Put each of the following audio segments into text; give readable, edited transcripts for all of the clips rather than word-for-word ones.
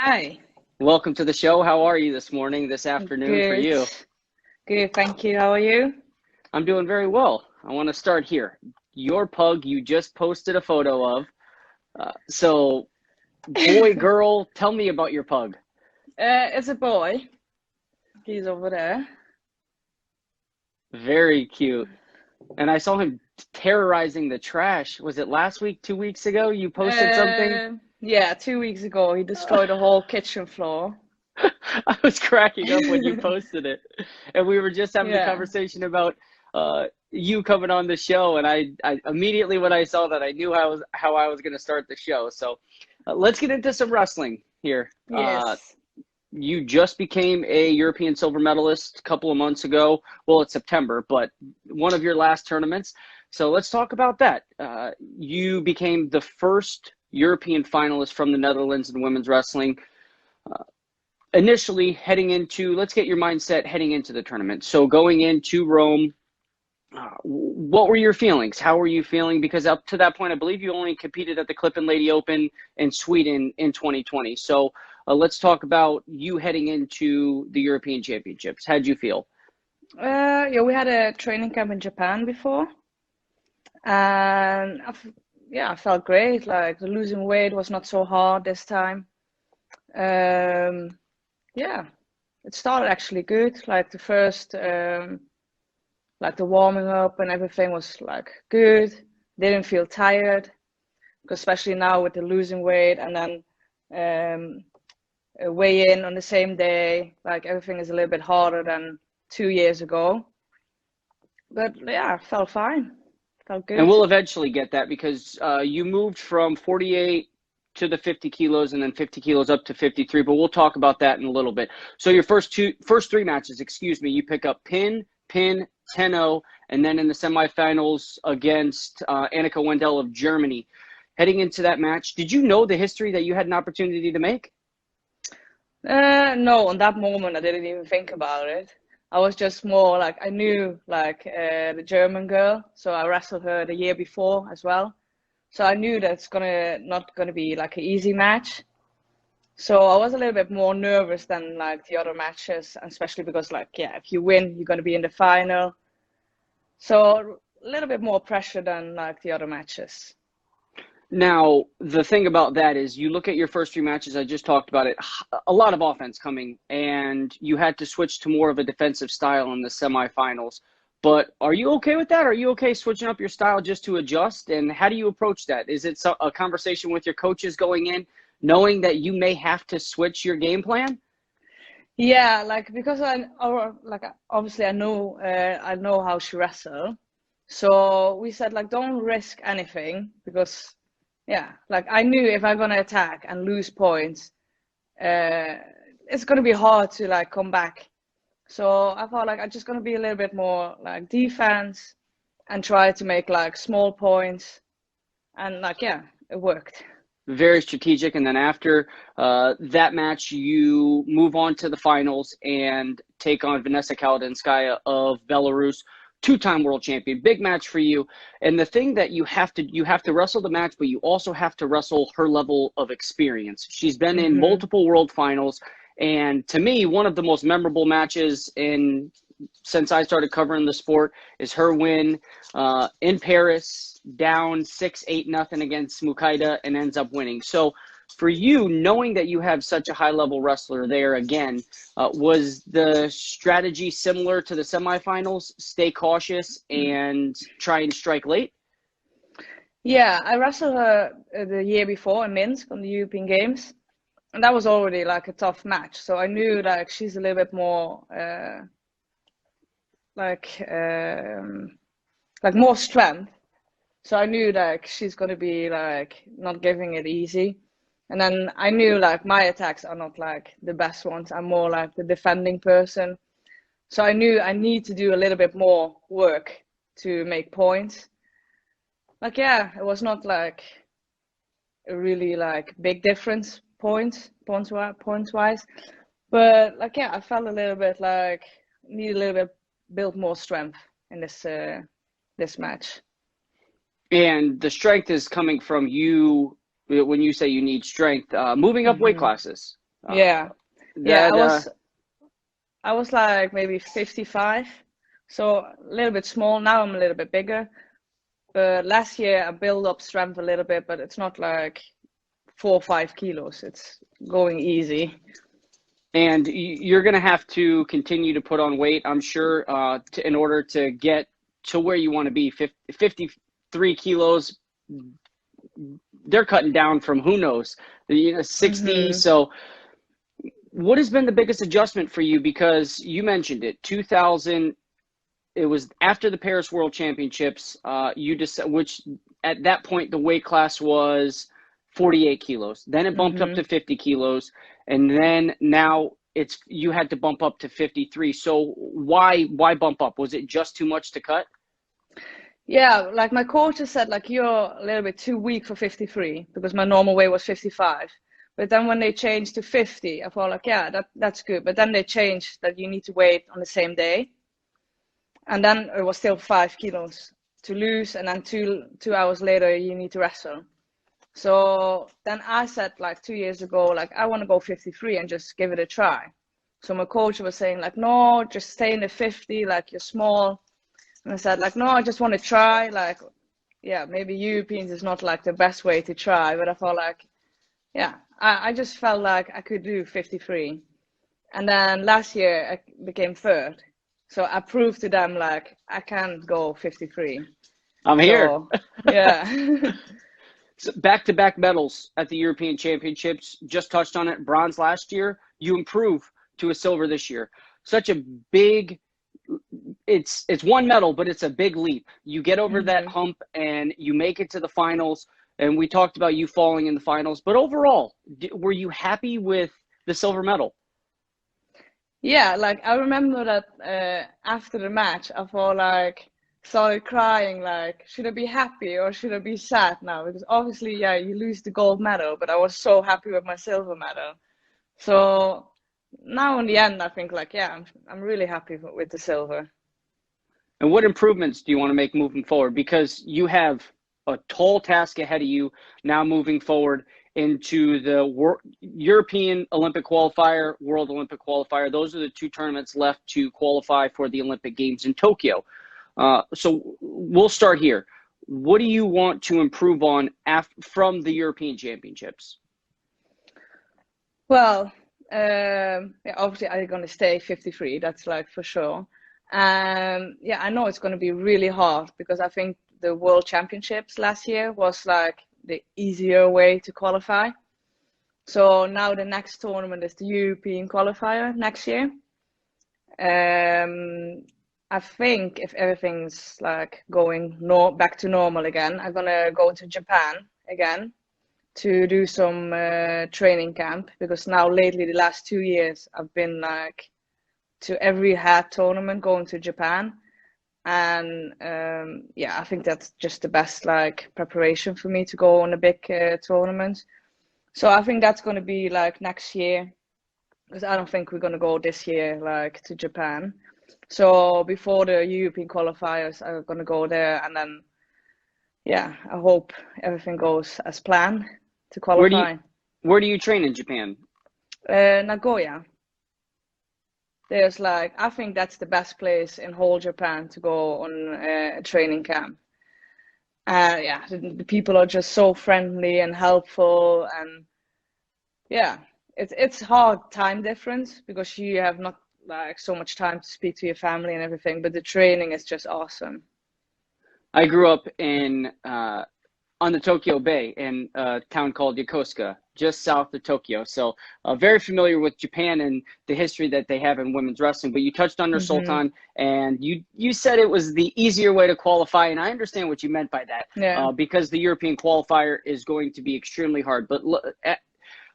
Hi. Welcome to the show. How are you this afternoon for Good. you? Good, thank you. How are you? I'm doing very well. I want to start here. Your pug you just posted a photo of. So, boy, girl, tell me about your pug. It's a boy. He's over there. Very cute. And I saw him terrorizing the trash. Was it last week, 2 weeks ago? You posted something? Yeah, 2 weeks ago he destroyed the whole kitchen floor. I was cracking up when you posted it. And we were just having a Yeah. conversation about you coming on the show. And I immediately when I saw that, I knew how I was going to start the show. So let's get into some wrestling here. Yes. You just became a European silver medalist a couple of months ago. Well, it's September, but one of your last tournaments. So let's talk about that. You became the first European finalist from the Netherlands in women's wrestling. Initially heading into, let's get your mindset heading into the tournament. So going into Rome, what were your feelings? How were you feeling? Because up to that point, I believe you only competed at the Clip and Lady Open in Sweden in 2020. So let's talk about you heading into the European Championships. How'd you feel? Yeah, we had a training camp in Japan before, and yeah, I felt great. Like the losing weight was not so hard this time. Um, yeah, it started actually good. Like the first, like the warming up and everything was like good. Didn't feel tired, especially now with the losing weight and then weigh in on the same day. Like everything is a little bit harder than 2 years ago. But yeah, I felt fine. Felt And good. we'll eventually get that because you moved from 48 to the 50 kilos and then 50 kilos up to 53, but we'll talk about that in a little bit. So your first three matches, excuse me, you pick up pin, 10-0, and then in the semifinals against Annika Wendell of Germany. Heading into that match, did you know the history that you had an opportunity to make? No, on that moment I didn't even think about it. I was just more like I knew like the German girl, so I wrestled her the year before as well. So I knew that's gonna not gonna be like an easy match. So I was a little bit more nervous than like the other matches, especially because like yeah, if you win, you're gonna be in the final. So a little bit more pressure than like the other matches. Now, the thing about that is you look at your first three matches, I just talked about it, a lot of offense coming, and you had to switch to more of a defensive style in the semifinals. But are you okay with that? Are you okay switching up your style just to adjust? And how do you approach that? Is it a conversation with your coaches going in, knowing that you may have to switch your game plan? Yeah, like because like obviously I know how she wrestle, so we said like don't risk anything because yeah, like I knew if I'm gonna attack and lose points, uh, it's gonna be hard to like come back. So I thought like I'm just gonna be a little bit more like defense and try to make like small points, and like yeah, it worked. Very strategic. And then after that match, you move on to the finals and take on Vanessa Kalodinskaya of Belarus, two-time world champion. Big match for you. And the thing that you have to wrestle the match, but you also have to wrestle her level of experience. She's been in Mm-hmm. multiple world finals. And to me, one of the most memorable matches since I started covering the sport is her win in Paris, down 6-8-0 against Mukaida, and ends up winning. So for you, knowing that you have such a high-level wrestler there again, was the strategy similar to the semifinals? Stay cautious and try and strike late? Yeah, I wrestled her the year before in Minsk on the European Games, and that was already like a tough match. So I knew like she's a little bit more like more strength. So I knew like she's gonna be like not giving it easy. And then I knew like my attacks are not like the best ones. I'm more like the defending person. So I knew I need to do a little bit more work to make points. Like yeah, it was not like a really like big difference points wise. But like yeah, I felt a little bit like need a little bit build more strength in this match. And the strength is coming from you when you say you need strength, moving up weight Hmm. classes. Yeah. Yeah, That I was like maybe 55, so a little bit small. Now I'm a little bit bigger. But last year I built up strength a little bit, but it's not like 4 or 5 kilos. It's going easy. and you're going to have to continue to put on weight, I'm sure, in order to get to where you want to be. 53 kilos, they're cutting down from who knows, 60. So what has been the biggest adjustment for you? Because you mentioned it, 2000, it was after the Paris World Championships, which at that point the weight class was 48 kilos. Then it bumped up to 50 kilos, and then now you had to bump up to 53. So why bump up? Was it just too much to cut? Yeah, like my coach has said, like you're a little bit too weak for 53 because my normal weight was 55. But then when they changed to 50, I thought like, yeah, that's good. But then they changed that you need to wait on the same day. And then it was still 5 kilos to lose. And then two hours later, you need to wrestle. So then I said like 2 years ago, like I want to go 53 and just give it a try. So my coach was saying like, no, just stay in the 50, like you're small. And I said like, no, I just want to try. Like, yeah, maybe Europeans is not like the best way to try, but I thought like, yeah, I just felt like I could do 53. And then last year I became third. So I proved to them like I can go 53. I'm here. So, yeah. So back-to-back medals at the European Championships. Just touched on it. Bronze last year. You improve to a silver this year. Such a big. It's one medal, but it's a big leap. You get over that hump and you make it to the finals. And we talked about you falling in the finals. But overall, were you happy with the silver medal? Yeah, like I remember that after the match, I thought like started crying like should I be happy or should I be sad now? Because obviously, yeah, you lose the gold medal, but I was so happy with my silver medal. So now in the end, I think like yeah, I'm really happy with the silver. And what improvements do you want to make moving forward? Because you have a tall task ahead of you now moving forward into the European Olympic Qualifier, World Olympic Qualifier. Those are the two tournaments left to qualify for the Olympic Games in Tokyo. So we'll start here. What do you want to improve on from the European Championships? Well, yeah, obviously I'm going to stay 53. That's like for sure. Yeah, I know it's going to be really hard because I think the World Championships last year was like the easier way to qualify. So now the next tournament is the European Qualifier next year. I think if everything's like going back to normal again, I'm gonna go to Japan again to do some training camp because now lately the last 2 years I've been like to every hat tournament going to Japan. And yeah, I think that's just the best like preparation for me to go on a big tournament. So I think that's going to be like next year because I don't think we're going to go this year like to Japan. So before the European qualifiers, I'm going to go there, and then yeah, I hope everything goes as planned to qualify. Where do you train in Japan? Nagoya. There's like, I think that's the best place in whole Japan to go on a training camp. Yeah, the people are just so friendly and helpful, and yeah, it's hard time difference because you have not like so much time to speak to your family and everything, but the training is just awesome. I grew up on the Tokyo Bay in a town called Yokosuka, just south of Tokyo. So very familiar with Japan and the history that they have in women's wrestling. But you touched on Nur-Sultan, and you said it was the easier way to qualify, and I understand what you meant by that, because the European qualifier is going to be extremely hard. But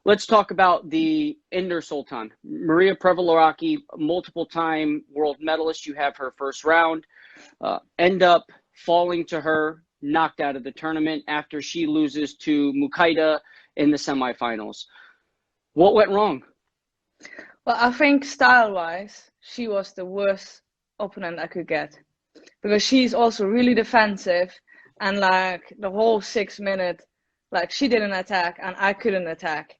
let's talk about the Nur-Sultan. Maria Prevoloraki, multiple-time world medalist. You have her first round, end up falling to her, knocked out of the tournament after she loses to Mukaida in the semifinals. What went wrong? Well, I think style-wise, she was the worst opponent I could get because she's also really defensive, and like the whole 6 minute, like she didn't attack and I couldn't attack.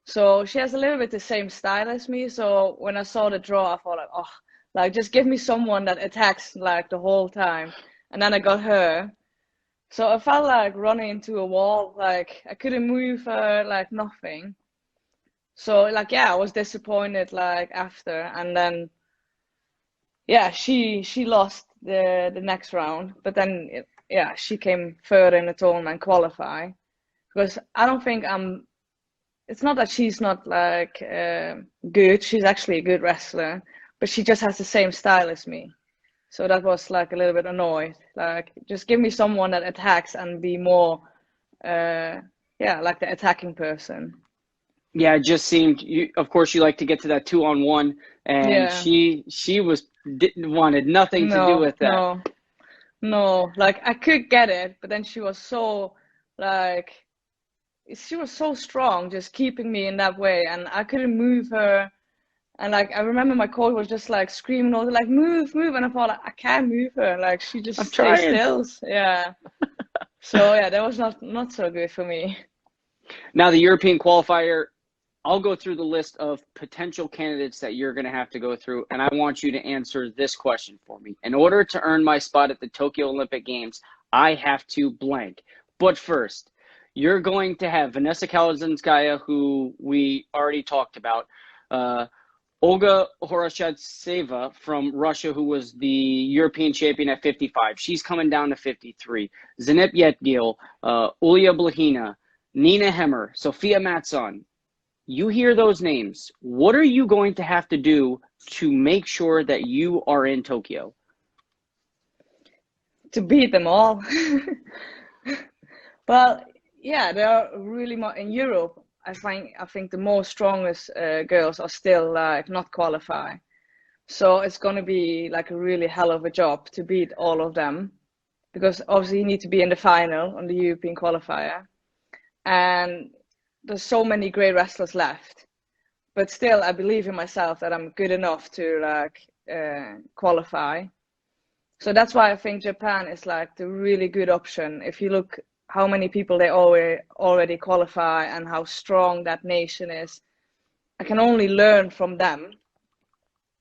So she has a little bit the same style as me. So when I saw the draw, I thought like, oh, like just give me someone that attacks like the whole time. And then I got her. So I felt like running into a wall. Like I couldn't move her, like nothing. So like yeah, I was disappointed like after, and then yeah, she lost the next round, but then yeah, she came third in the tournament qualify because I don't think I'm. It's not that she's not like good. She's actually a good wrestler, but she just has the same style as me. So that was like a little bit annoyed. Like just give me someone that attacks and be more, yeah, like the attacking person. Yeah, it just seemed you of course you like to get to that 2-on-1, and Yeah. she was didn't wanted nothing to do No, with that. no, no. Like I could get it, but then she was so like she was so strong, just keeping me in that way, and I couldn't move her. And like I remember my coach was just like screaming all the like move, move, and I thought like, I can't move her. Like she just I'm stays trying. still. Yeah. So yeah, that was not so good for me. Now the European qualifier, I'll go through the list of potential candidates that you're going to have to go through, and I want you to answer this question for me. In order to earn my spot at the Tokyo Olympic Games, I have to blank. But first, you're going to have Vanessa Kalazynskaya, who we already talked about, Olga Horoshatseva from Russia, who was the European champion at 55. She's coming down to 53. Zenit Yetgil, Ulya Blahina, Nina Hemmer, Sophia Matson. You hear those names. What are you going to have to do to make sure that you are in Tokyo? To beat them all. Well, yeah, they are really more in Europe. I think the most strongest girls are still like not qualify. So it's going to be like a really hell of a job to beat all of them because obviously you need to be in the final on the European qualifier. And there's so many great wrestlers left. But still, I believe in myself that I'm good enough to like qualify. So that's why I think Japan is like the really good option. If you look how many people they already qualify and how strong that nation is, I can only learn from them.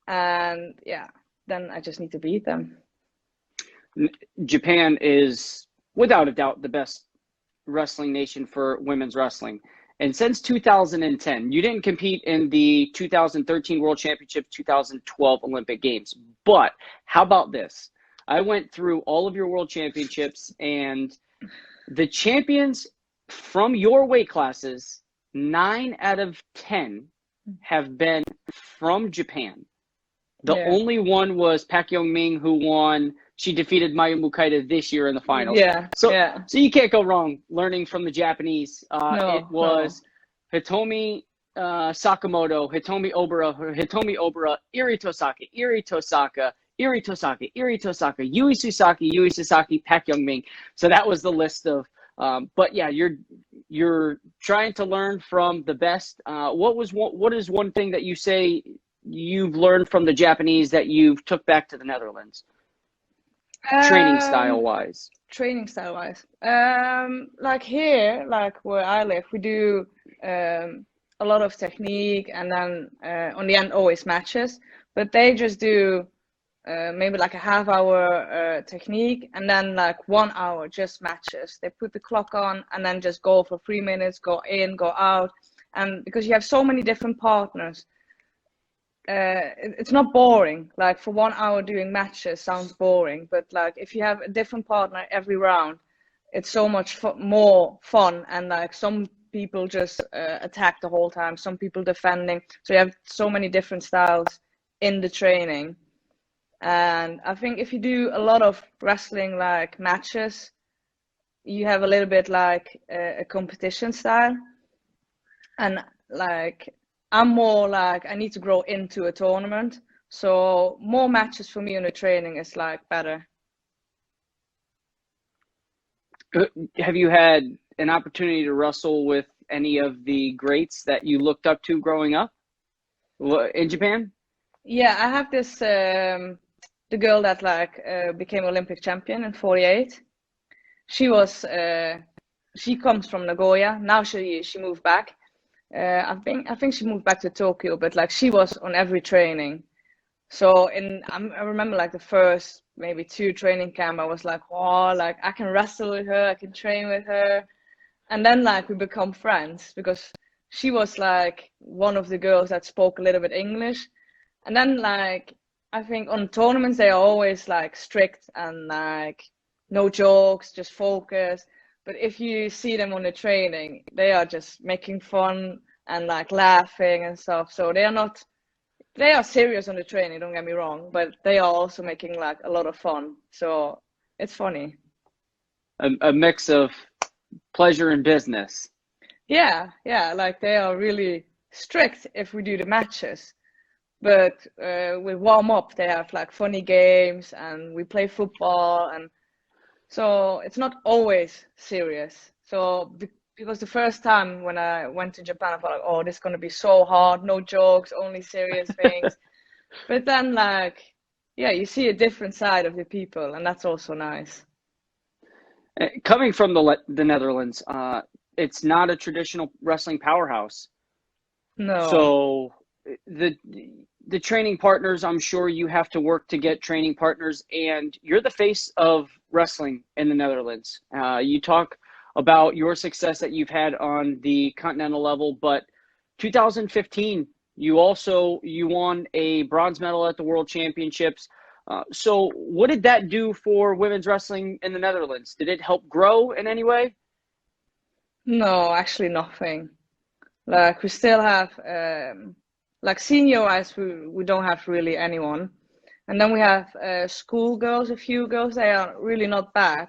And yeah, then I just need to beat them. Japan is without a doubt the best wrestling nation for women's wrestling. And since 2010, you didn't compete in the 2013 World Championship, 2012 Olympic Games. But how about this? I went through all of your World Championships, and the champions from your weight classes, 9 out of 10 have been from Japan. The only one was Pak Young-min, who won. She defeated Mayu Mukaida this year in the finals. So you can't go wrong learning from the Japanese. It was Hitomi Sakamoto, Hitomi Obara, Iri Tosaka, Yui Susaki, Pak Young-min. So that was the list of. But yeah, you're trying to learn from the best. What is one thing that you say you've learned from the Japanese that you've took back to the Netherlands? Training style wise. Like here, like where I live, we do a lot of technique, and then on the end always matches. But they just do maybe like a half-hour technique, and then like 1 hour just matches. They put the clock on and then just go for 3 minutes, go in, go out, and because you have so many different partners. It's not boring. Like for 1 hour doing matches sounds boring, but like if you have a different partner every round, it's so much more fun. And like some people just attack the whole time, some people defending. So you have so many different styles in the training. And I think if you do a lot of wrestling like matches, you have a little bit like a competition style. And like I'm more like I need to grow into a tournament, so more matches for me in the training is like better. Have you had an opportunity to wrestle with any of the greats that you looked up to growing up in Japan? Yeah, I have this the girl that like became Olympic champion in '48. She was she comes from Nagoya. Now she moved back. I think she moved back to Tokyo, but like she was on every training. So I remember like the first maybe 2 training camp, I was like, oh, like I can wrestle with her, I can train with her. And then like we become friends because she was like one of the girls that spoke a little bit English. And then like I think on tournaments they are always like strict and like no jokes, just focus. But if you see them on the training, they are just making fun and like laughing and stuff. So they are serious on the training, don't get me wrong, but they are also making like a lot of fun. So it's funny. A mix of pleasure and business. Yeah, like they are really strict if we do the matches. But with warm up, they have like funny games and we play football. And so it's not always serious. So because the first time when I went to Japan, I thought, like, oh, this is going to be so hard, no jokes, only serious things. But then, like, yeah, you see a different side of the people, and that's also nice. Coming from the Netherlands, it's not a traditional wrestling powerhouse. No. So the training partners, I'm sure you have to work to get training partners, and you're the face of wrestling in the Netherlands. You talk about your success that you've had on the continental level, but 2015, you won a bronze medal at the World Championships. So what did that do for women's wrestling in the Netherlands? Did it help grow in any way? No, actually nothing. Like we still have like senior-wise, we don't have really anyone. And then we have schoolgirls, a few girls, they are really not bad.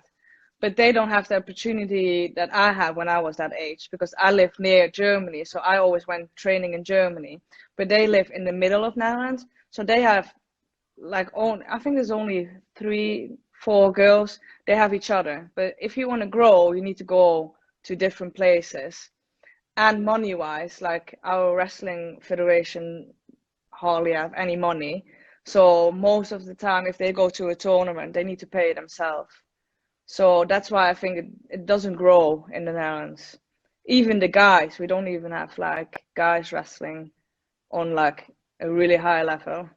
But they don't have the opportunity that I had when I was that age because I live near Germany. So I always went training in Germany. But they live in the middle of Netherlands. So they have like I think there's only 3, 4 girls. They have each other. But if you want to grow, you need to go to different places. And money-wise, like our wrestling federation hardly have any money. So most of the time, if they go to a tournament, they need to pay themselves. So that's why I think it doesn't grow in the Netherlands. Even the guys, we don't even have like guys wrestling on like a really high level.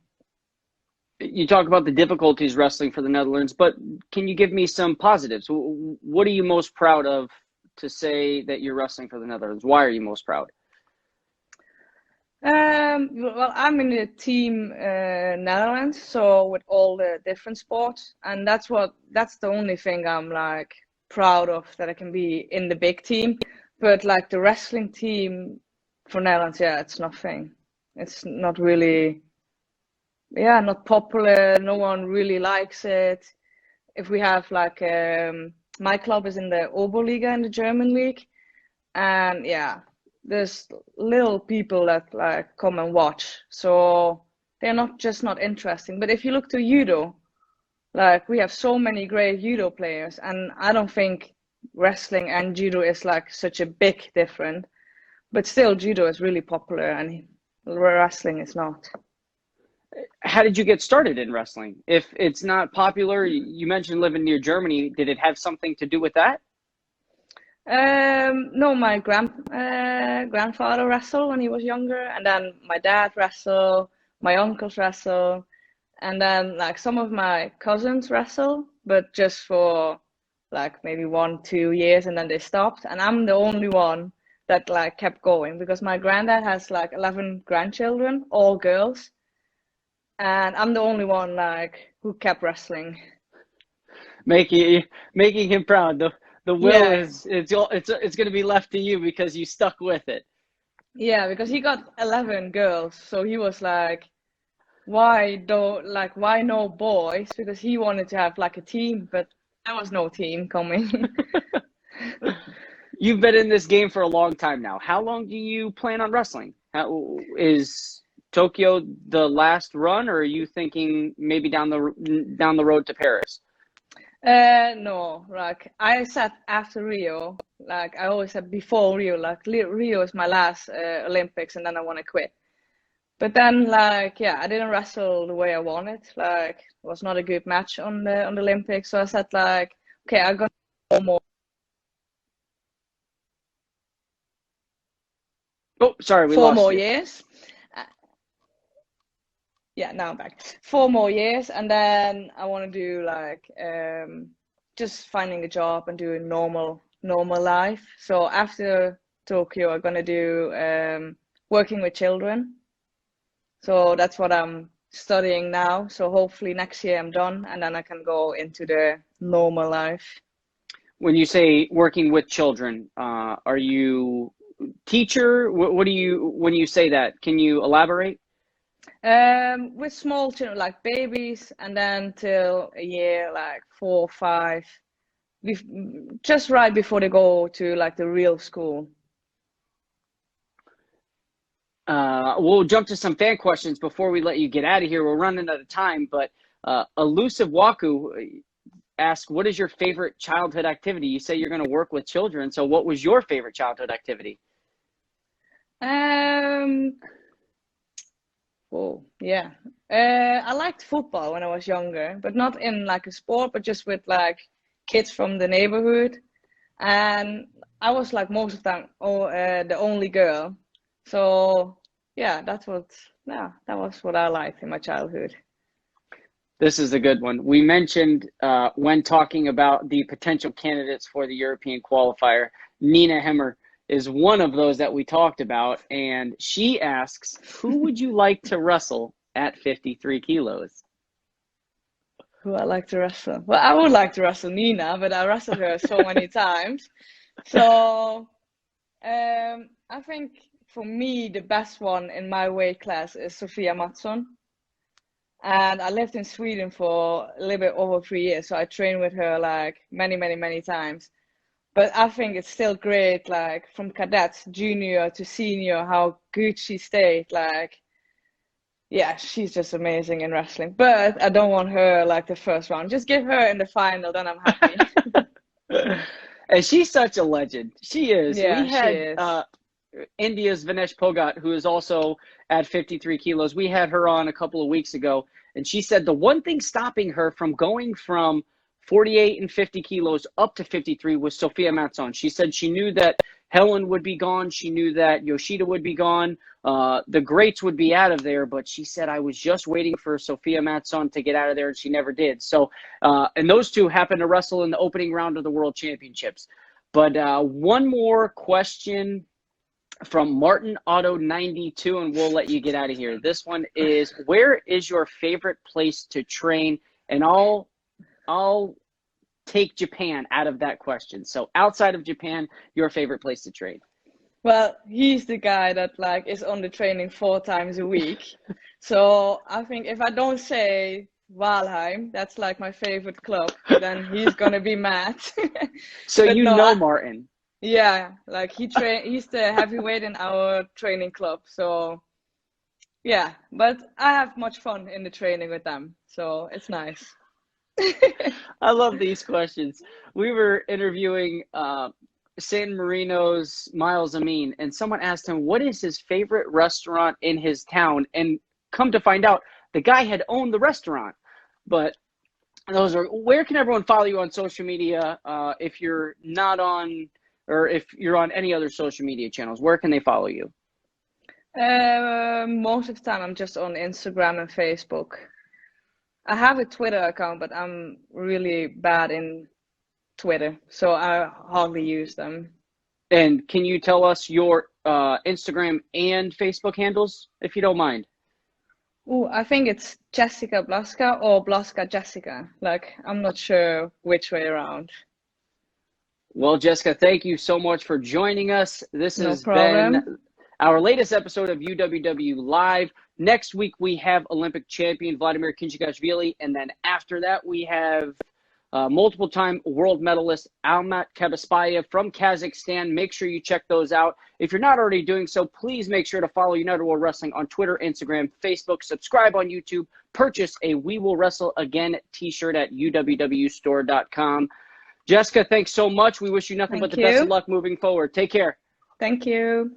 You talk about the difficulties wrestling for the Netherlands, but can you give me some positives? What are you most proud of to say that you're wrestling for the Netherlands? Why are you most proud? Well, I'm in the team Netherlands, so with all the different sports, and that's the only thing I'm like proud of, that I can be in the big team. But like the wrestling team for Netherlands, yeah, it's nothing. It's not really, yeah, not popular. No one really likes it. If we have like my club is in the Oberliga in the German league, and yeah, there's little people that like come and watch, so they're not interesting. But if you look to judo, like we have so many great judo players, and I don't think wrestling and judo is like such a big difference, but still judo is really popular and wrestling is not. How did you get started in wrestling? If it's not popular, you mentioned living near Germany. Did it have something to do with that? No, my grandfather wrestled when he was younger, and then my dad wrestled, my uncles wrestle, and then like some of my cousins wrestle, but just for like maybe 1, 2 years, and then they stopped. And I'm the only one that like kept going because my granddad has like 11 grandchildren, all girls, and I'm the only one like who kept wrestling. Making him proud. The will Yeah, is it's going to be left to you because you stuck with it. yeah, because he got 11 girls, so he was like, why no boys? Because he wanted to have like a team, but there was no team coming. You've been in this game for a long time now. How long do you plan on wrestling? Is Tokyo the last run, or are you thinking maybe down the road to Paris? No, like I said after Rio, like I always said before Rio, like Rio is my last Olympics, and then I want to quit. But then, like, yeah, I didn't wrestle the way I wanted. Like, it was not a good match on the Olympics. So I said, like, okay, I'm gonna go more. Oh, sorry, we Four lost more you. years. Yeah, now I'm back. 4 more years, and then I want to do like just finding a job and doing normal life. So after Tokyo, I'm gonna do working with children. So that's what I'm studying now. So hopefully next year I'm done, and then I can go into the normal life. When you say working with children, are you teacher? What do you, when you say that? Can you elaborate? With small children, like babies, and then till a year, like 4 or 5, just right before they go to like the real school. We'll jump to some fan questions before we let you get out of here. We're running out of time, but Elusive Waku asked, what is your favorite childhood activity? You say you're going to work with children, so what was your favorite childhood activity? Oh, yeah. I liked football when I was younger, but not in like a sport, but just with like kids from the neighborhood. And I was like most of the time the only girl. So yeah, that was what I liked in my childhood. This is a good one. We mentioned when talking about the potential candidates for the European qualifier, Nina Hemmer is one of those that we talked about, and she asks, who would you like to wrestle at 53 kilos? Who I like to wrestle? Well, I would like to wrestle Nina, but I wrestled her so many times. So I think for me the best one in my weight class is Sofia Mattsson. And I lived in Sweden for a little bit over 3 years, so I trained with her like many times. But I think it's still great, like from cadets, junior to senior, how good she stayed. Like, yeah, she's just amazing in wrestling. But I don't want her like the first round. Just give her in the final, then I'm happy. And she's such a legend. She is. Yeah, We she had is. India's Vinesh Pogat, who is also at 53 kilos. We had her on a couple of weeks ago, and she said the one thing stopping her from going from 48 and 50 kilos up to 53 was Sofia Mattsson. She said she knew that Helen would be gone. She knew that Yoshida would be gone. The greats would be out of there, but she said, I was just waiting for Sofia Mattsson to get out of there, and she never did. So, and those two happened to wrestle in the opening round of the World Championships. But one more question from Martin Auto 92, and we'll let you get out of here. This one is, where is your favorite place to train? And I'll take Japan out of that question. So outside of Japan, your favorite place to train? Well, he's the guy that like is on the training 4 times a week. So I think if I don't say Valheim, that's like my favorite club, then he's gonna be mad. So But you no, know Martin. yeah, like he's the heavyweight in our training club. So yeah, but I have much fun in the training with them, so it's nice. I love these questions. We were interviewing San Marino's Miles Amin, and someone asked him what is his favorite restaurant in his town, and come to find out, the guy had owned the restaurant. But those are, where can everyone follow you on social media if you're not on, or if you're on any other social media channels? Where can they follow you? Most of the time I'm just on Instagram and Facebook. I have a Twitter account, but I'm really bad in Twitter, so I hardly use them. And can you tell us your Instagram and Facebook handles, if you don't mind? Oh, I think it's Jessica Blaszka or Blaszka Jessica. Like, I'm not sure which way around. Well, Jessica, thank you so much for joining us. This No has problem. been our latest episode of UWW Live. Next week, we have Olympic champion Vladimir Kinchikashvili, and then after that, we have multiple-time world medalist Almat Kabaspayev from Kazakhstan. Make sure you check those out. If you're not already doing so, please make sure to follow United World Wrestling on Twitter, Instagram, Facebook, subscribe on YouTube, purchase a We Will Wrestle Again t-shirt at uwwstore.com. Jessica, thanks so much. We wish you nothing but the best of luck moving forward. Take care. Thank you.